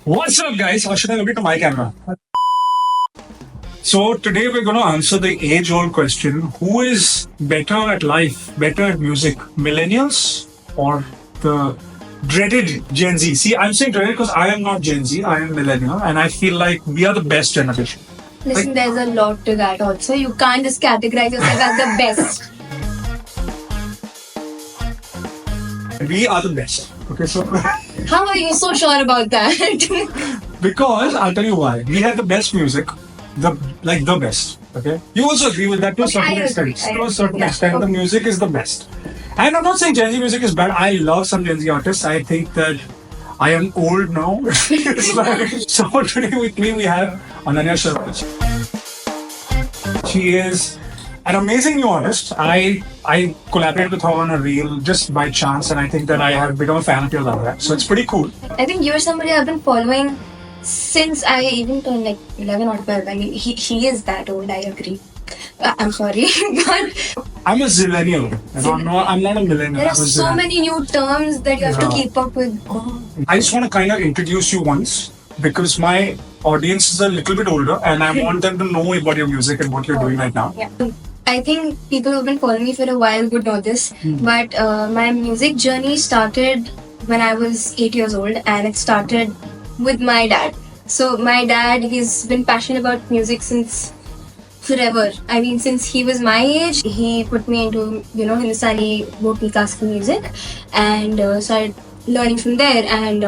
What's up, guys? Or should I look into my camera? So, today we're going to answer the age old question: who is better at life, better at music, millennials or the dreaded Gen Z? See, I'm saying dreaded because I am not Gen Z, I am millennial, and I feel like we are the best generation. Listen, there's a lot to that also. You can't just categorize yourself as the best. We are the best. Okay, so How are you so sure about that? because I'll tell you why. We have the best music, the best. Okay, you also agree with that to a certain I agree. extent. To a certain extent, the music is the best. And I'm not saying Gen Z music is bad. I love some Gen Z artists. I think that I am old now. It's like, so today with me we have Ananya Sharma. She is an amazing new artist. I collaborated with her on a reel just by chance, and I think that I have become a fan of yours on that. So it's pretty cool. I think you're somebody I've been following since I even turned like 11 or 12. I mean, he is that old, I agree. I'm sorry, but I'm a zillennial. I'm not a millennial. there are I'm a so zillennial. many new terms that you have to Yeah. keep up with. Oh. I just want to kind of introduce you once because my audience is a little bit older and I want them to know about your music and what you're doing right now. Yeah. I think people who've been following me for a while would know this, but my music journey started when I was 8 years old, and it started with my dad. So my dad, he's been passionate about music since forever. I mean, since he was my age, he put me into Hindustani vocal classical music, and started learning from there. And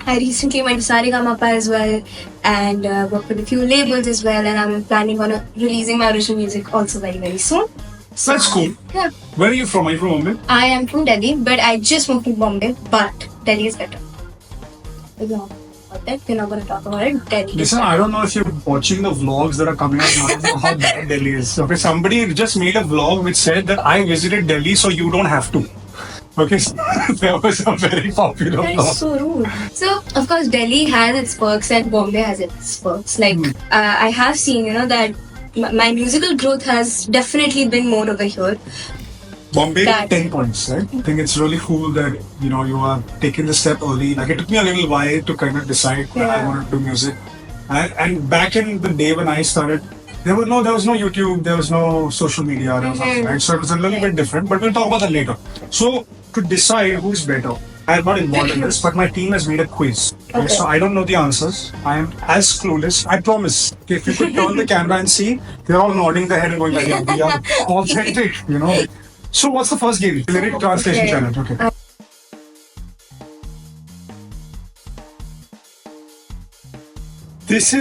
I recently went to Saregama as well, and worked with a few labels as well. And I'm planning on releasing my original music also very very soon. So that's cool. Yeah, Where are you from? Are you from Mumbai? I am from Delhi, but I just moved to Bombay. But Delhi is better. We're not going to talk about it. Delhi. Listen, I don't know if you're watching the vlogs that are coming out now, how bad Delhi is. Okay, somebody just made a vlog which said that I visited Delhi so you don't have to. Okay, so that was a very popular That vlog. is so rude. So, of course, Delhi has its perks and Bombay has its perks. Like, I have seen, that my musical growth has definitely been more over here. Bombay, That- 10 points, right? I think it's really cool that, you are taking the step early. Like, it took me a little while to kind of decide that I Yeah. wanted to do music. And back in the day when I started, there was no YouTube, there was no social media, there was nothing, right? So it was a little bit different, but we'll talk about that later. So, to decide who's better, I'm not involved in this, but my team has made a quiz. Okay. So I don't know the answers. I am as clueless. I promise. If you could turn the camera and see, they're all nodding their head and going like, yeah, we are authentic, So what's the first game? Lyric translation Okay. challenge. Okay. This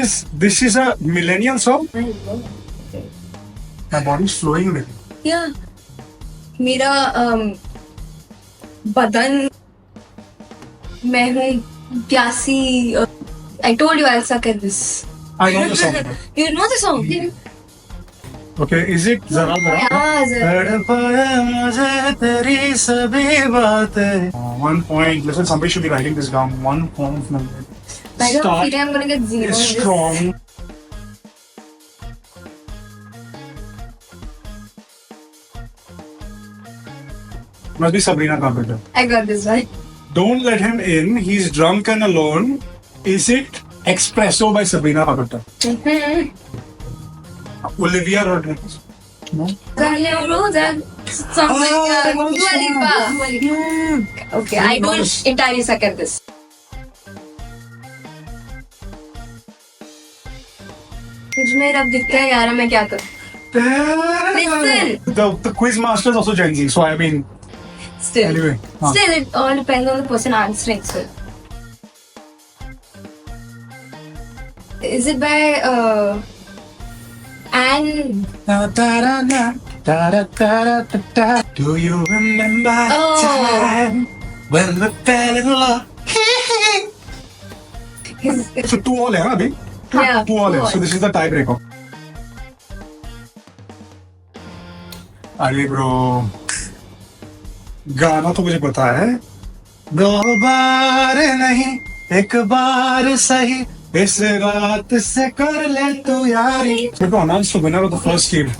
is a millennial song. My body's flowing with it. Yeah. मेरा बदन मैं हूँ प्यासी. I told you I'll suck at this. I know the song. You know the song? Okay, is it Zara Zara? हाँ, जरा. तड़पाए मुझे तेरी सभी बातें. 1 point. Listen, somebody should be writing this down. 1 point. I don't Start feel I'm gonna get zero. is on this. strong. Must be Sabrina Carpenter. I got this one. Don't let him in. He's drunk and alone. Is it Espresso by Sabrina Carpenter? Olivia Rodrigo. No. Something I know the Dua Lipa. Okay, I don't entirely suck at this. तुझ में रब दिखता है यार मैं क्या करूं? Listen. The quiz master is also Gen Z, so I mean, Still, anyway. still it all depends on the person answering. So, is it by Anne? Do you remember Oh. time when we fell in love? So 2-all है ना अभी? Yeah, 2-all है. 2-all. So this is the tiebreaker. अरे bro, गाना तो मुझे पता है. 2 बार नहीं, 1 बार सही. इस रात से कर ले तू यारी. So to announce the winner of the first game.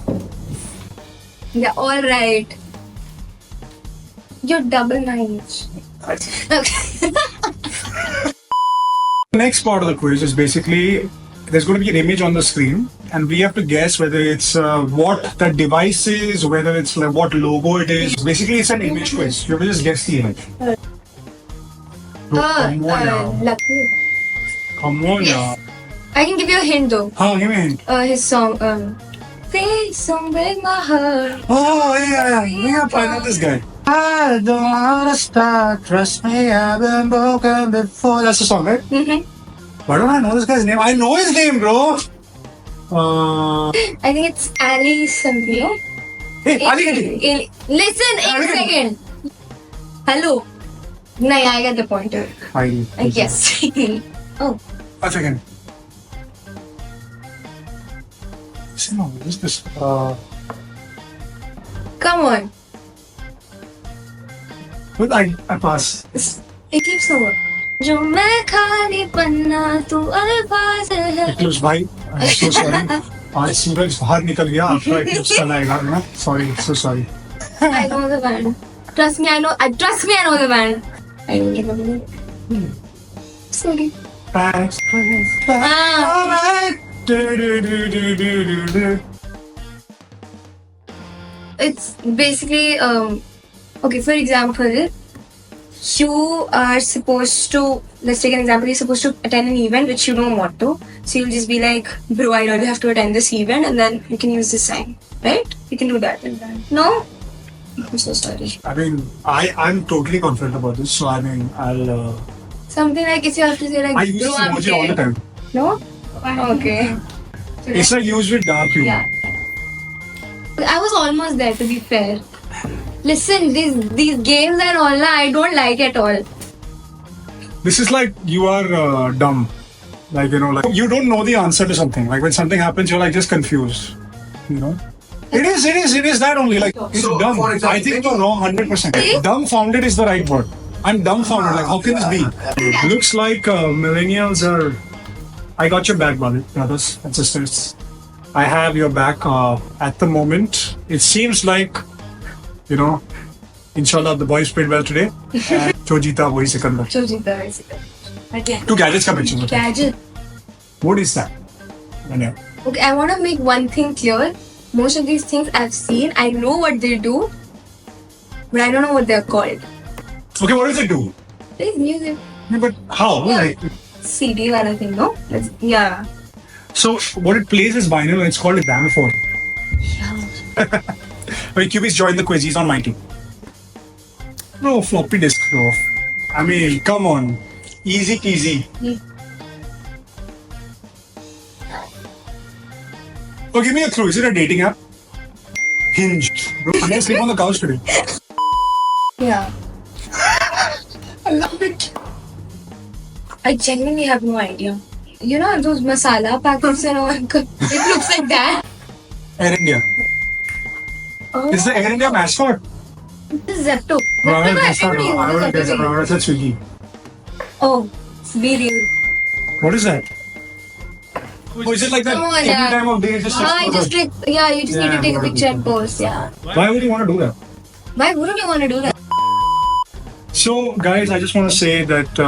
Yeah, all right. You're double managed. Okay. The next part of the quiz is basically there's going to be an image on the screen, and we have to guess whether it's what the device is, whether it's like what logo it is. Basically, it's an image quiz. You have to just guess the image. Come on now. Lucky. Come on Yes. now. I can give you a hint though. Give me a hint. His song, Please don't break my heart. Oh, yeah. I know this guy. I don't wanna start. Trust me, I've been broken before. That's the song, right? Mm-hmm. Why don't I know this guy's name? I know his name, bro. I think it's Ali something. No? Hey, Ali. Listen, Ali. 1 second. Hello. No, I get the pointer. Ali. Yes. Oh. A second. No, what is this? Come on. But I pass. It keeps over. जो मैं खाली पन्ना तू अल्फाज है. Eclipse भाई, I'm so sorry. आज सूरज बाहर निकल गया. आपका eclipse कल आएगा ना? Sorry, so sorry. I know the band. Trust me, I know. Trust me, I know the band. I don't remember it. Sorry. Thanks. Ah. Alright. It's basically okay, for example, you are supposed to, let's take an example, you're supposed to attend an event which you don't want to, so you'll just be like, bro, I really have to attend this event, and then you can use this sign, right? You can do that. No? I'm so sorry. I mean, I'm totally confident about this, so I mean, I'll Something like if you have to say like, I use this bro, I'm emoji all the time. No? Okay. It's like used with dark humor. Yeah. I was almost there, to be fair. Listen, these games and all, I don't like at all. This is like you are dumb. Like, you know, like you don't know the answer to something. Like when something happens, you're like just confused. You know? It is that only. Like, it's So, dumb. for example, I think you're wrong 100%. Dumbfounded is the right word. I'm dumbfounded. Like, how can this be? Looks like millennials are. I got your back, brothers and sisters. I have your back at the moment. It seems like, you know, inshallah, the boys played well today. Jo jeeta, wahi Sikandar. Chojita, basically. Okay. Two gadgets ka picture. Gadget. What is that? Ananya? Okay, I want to make one thing clear. Most of these things I've seen, I know what they do, but I don't know what they're called. Okay, what does it do? It's music. Yeah, but how? Yeah. Like, CD kind of thing, no? Yeah. so what it plays is vinyl and it's called a gramophone. Wait, QB's joined the quiz. He's on my team. Bro, floppy disk, bro. I mean, come on. Easy peasy. Oh, give me a clue. Is it a dating app? Hinge. Bro, I'm gonna sleep on the couch today. Yeah. I love it. I genuinely have no idea. You know those masala packets and all? It looks like that. Air India. Oh, Is the Air India mascot? this is Zepto. Bro, I would Zepto, guess that. everybody I would uses guess that. Zepto. I would have said Swiggy. Oh, be real. What is that? Oh, is it like that Come on, every yeah. time of day? Just I just click. Yeah, you just need Yeah, to take a whatever. picture and post. Yeah. Why would you want to do that? Why wouldn't you want to do that? So, guys, I just want to say that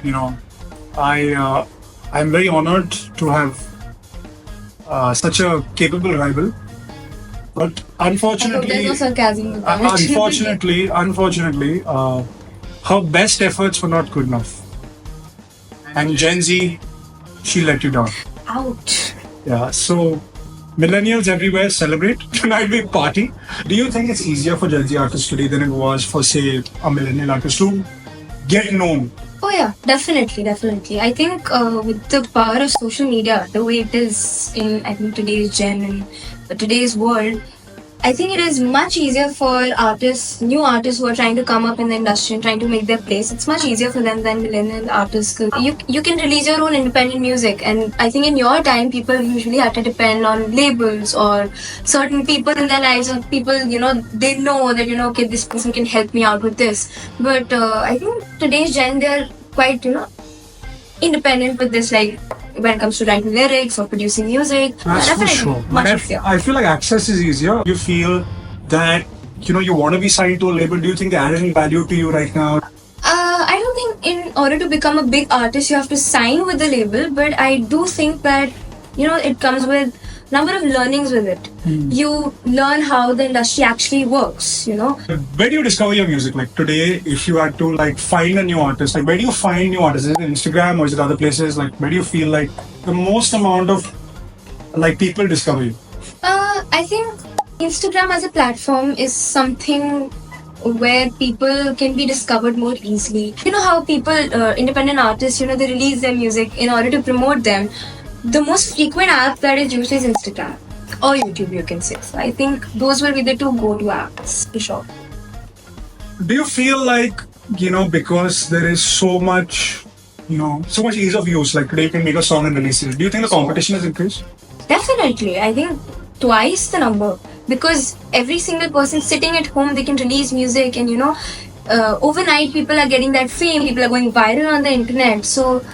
you know, I'm very honored to have such a capable rival, but I hope unfortunately, there's no sarcasm with that. unfortunately, her best efforts were not good enough, and Gen Z, she let you down. Ouch. Yeah, so millennials everywhere celebrate. Tonight we party. Do you think it's easier for Gen Z artists today than it was for, say, a millennial artist to get known? Oh yeah, definitely. I think with the power of social media, the way it is in I think today's gen and today's world, I think it is much easier for artists, new artists who are trying to come up in the industry and trying to make their place. It's much easier for them than millennial artists. 'Cause you can release your own independent music, and I think in your time, people usually had to depend on labels or certain people in their lives. Or people, they know that okay, this person can help me out with this. But I think today's gen, they're quite independent with this, like when it comes to writing lyrics or producing music. That's for sure. Much But easier. I feel like access is easier. You feel that you want to be signed to a label. Do you think they're adding value to you right now? I don't think in order to become a big artist, you have to sign with the label. But I do think that it comes with number of learnings with it. You learn how the industry actually works. Where do you discover your music? Like today, if you had to like find a new artist, like where do you find new artists? Is it Instagram or is it other places? Like where do you feel like the most amount of like people discover you? I think Instagram as a platform is something where people can be discovered more easily. You know how people, independent artists, they release their music in order to promote them. The most frequent app that is used is Instagram or YouTube, you can say. So I think those will be the two go-to apps for sure. Do you feel like, because there is so much, so much ease of use, like today you can make a song and release it. Do you think the competition has increased? Definitely. I think twice the number, because every single person sitting at home, they can release music, and overnight people are getting that fame, people are going viral on the internet. So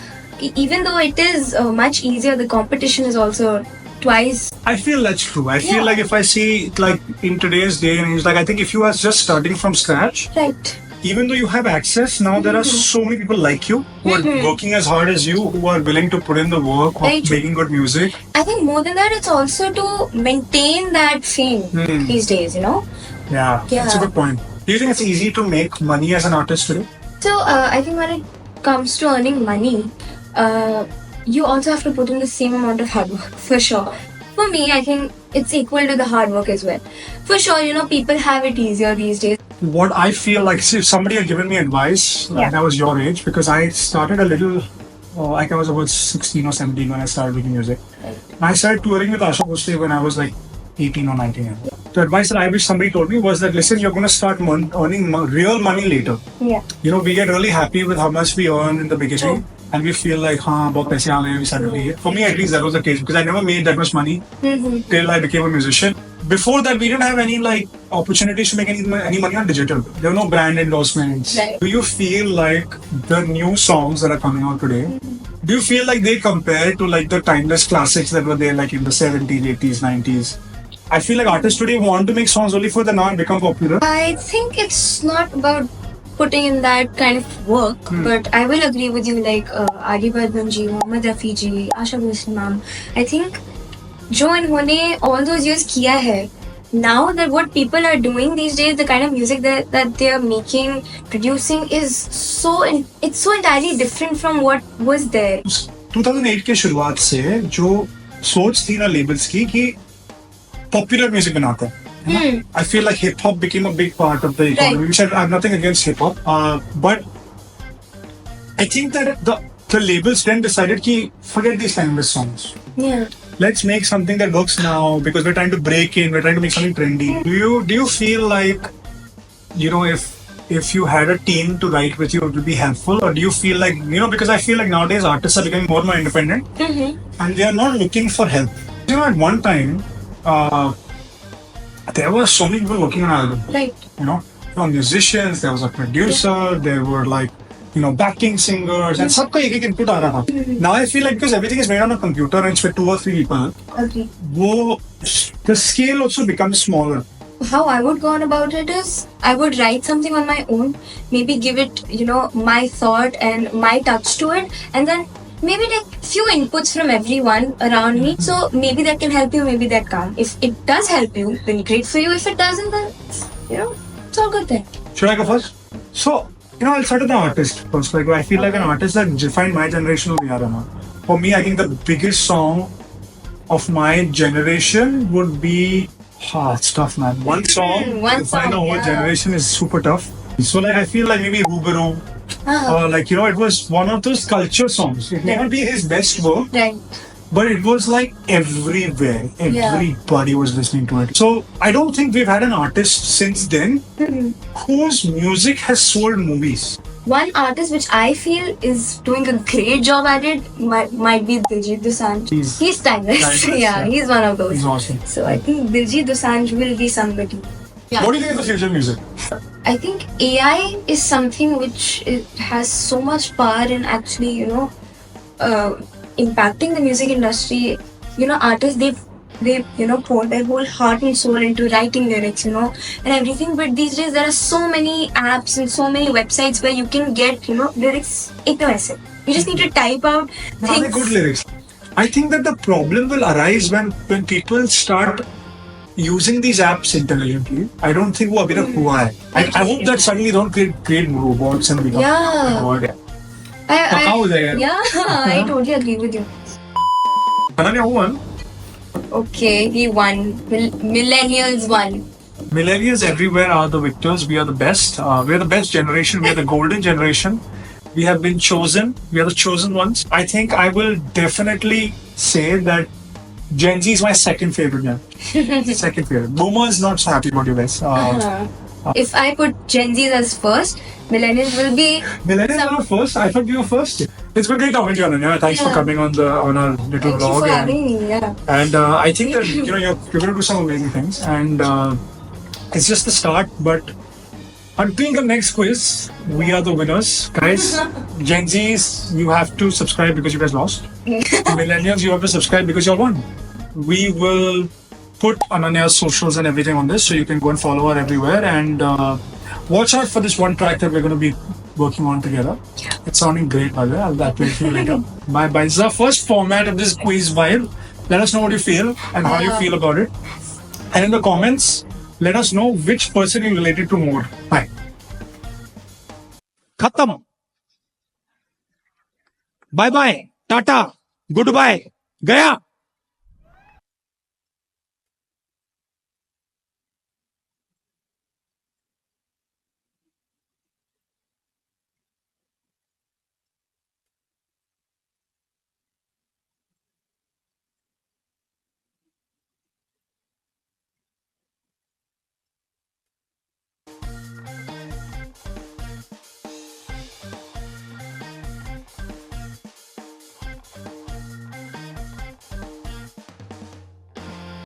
even though it is much easier, the competition is also twice. I feel that's true. I feel like if I see like in today's day and age, like I think if you are just starting from scratch, Right. even though you have access, now there are so many people like you who are working as hard as you, who are willing to put in the work of Right. making good music. I think more than that, it's also to maintain that fame these days, Yeah, that's a good point. Do you think it's easy to make money as an artist today? So I think when it comes to earning money, you also have to put in the same amount of hard work, for sure. For me, I think it's equal to the hard work as well. For sure, people have it easier these days. What I feel like, see, if somebody had given me advice when I was your age, because I started a little, like I was about 16 or 17 when I started making music. I started touring with Asha Bhosle when I was like 18 or 19. The advice that I wish somebody told me was that, listen, you're going to start earning real money later. Yeah. We get really happy with how much we earn in the beginning. And we feel like, bahut paise aa gaye, we suddenly. For me, at least, that was the case because I never made that much money till I became a musician. Before that, we didn't have any like opportunities to make any money on digital. There were no brand endorsements. Right. Do you feel like the new songs that are coming out today? Do you feel like they compare to like the timeless classics that were there like in the 70s, 80s, 90s? I feel like artists today want to make songs only for the now and become popular. I think it's not about putting in that kind of work, but I will agree with you, like Adi Bardhan ji, Mohammad Rafi ji, Asha Bhosle ma'am. I think जो इन्होंने all those years किया है, now that what people are doing these days, the kind of music that they are making, producing is it's so entirely different from what was there. 2008 के शुरुआत से जो सोच थी ना लेबल्स की कि पॉपुलर म्यूजिक बनाते हैं, I feel like hip hop became a big part of the economy. Right. Which I have nothing against hip hop, but I think that the labels then decided कि forget these timeless songs. Yeah. Let's make something that works now because we're trying to break in. We're trying to make something trendy. Do you feel like if you had a team to write with you, it would be helpful, or do you feel like because I feel like nowadays artists are becoming more and more independent, and they are not looking for help. At one time, there were so many people working on an album. Right. There were musicians, there was a producer, there were like backing singers, and सबका एक input आ रहा था. Now I feel like because everything is made on a computer and it's for 2 or 3 people, Agree. the scale also becomes smaller. How I would go on about it is I would write something on my own, maybe give it, my thought and my touch to it, and then maybe take few inputs from everyone around me. So maybe that can help you, maybe that can't. If it does help you, then great for you. If it doesn't, then it's all good then. Should I go first? So, I'll start with the artist first. Like, I feel like an artist that defined my generation will be Arjun. For me, I think the biggest song of my generation would be, it's tough, man. One song to define a whole generation is super tough. So, like, I feel like maybe Rubaru, or like, it was one of those culture songs. It may not be his best work, Right. but it was like everywhere. Everybody was listening to it. So I don't think we've had an artist since then whose music has sold movies. One artist which I feel is doing a great job at it might be Diljit Dosanjh. He's timeless. Yeah, he's one of those. He's awesome. So I think Diljit Dosanjh will be somebody. Yeah. What do you think of the future of music? I think AI is something which it has so much power in actually, impacting the music industry. Artists, they've they pour their whole heart and soul into writing lyrics, and everything. But these days there are so many apps and so many websites where you can get lyrics ekdam aise. You just need to type out Are they things. good lyrics? I think that the problem will arise when people start using these apps intelligently. I don't think वो अभी तक हुआ है. I hope that suddenly don't create robots and become Yeah. God. I, हो जाएगा. yeah, I totally agree with you. Ananya, who won? Okay, he won. Millennials won. Millennials everywhere are the victors. We are the best. We are the best generation. We are the golden generation. We have been chosen. We are the chosen ones. I think I will definitely say that Gen Z is my second favorite. Yeah. Second favorite. Boomer is not so happy about you guys. If I put Gen Z as first, Millennials will be. Millennials are first. I thought you were first. It's been great talking to you, Ananya. Thanks for coming on our little Thank you vlog. for having me. Yeah. And I think that you're going to do some amazing things, and it's just the start. But until the next quiz, we are the winners, guys. Gen Zs, you have to subscribe because you guys lost. Millennials, you have to subscribe because you all won. We will put Ananya's socials and everything on this, so you can go and follow her everywhere. And watch out for this one track that we're going to be working on together. It's sounding great, by the way. I'll update you later. Bye bye. This is our first format of this quiz vibe. Let us know what you feel and how you feel about it. And in the comments, let us know which person you related to more. Bye. खत्म bye bye tata goodbye गया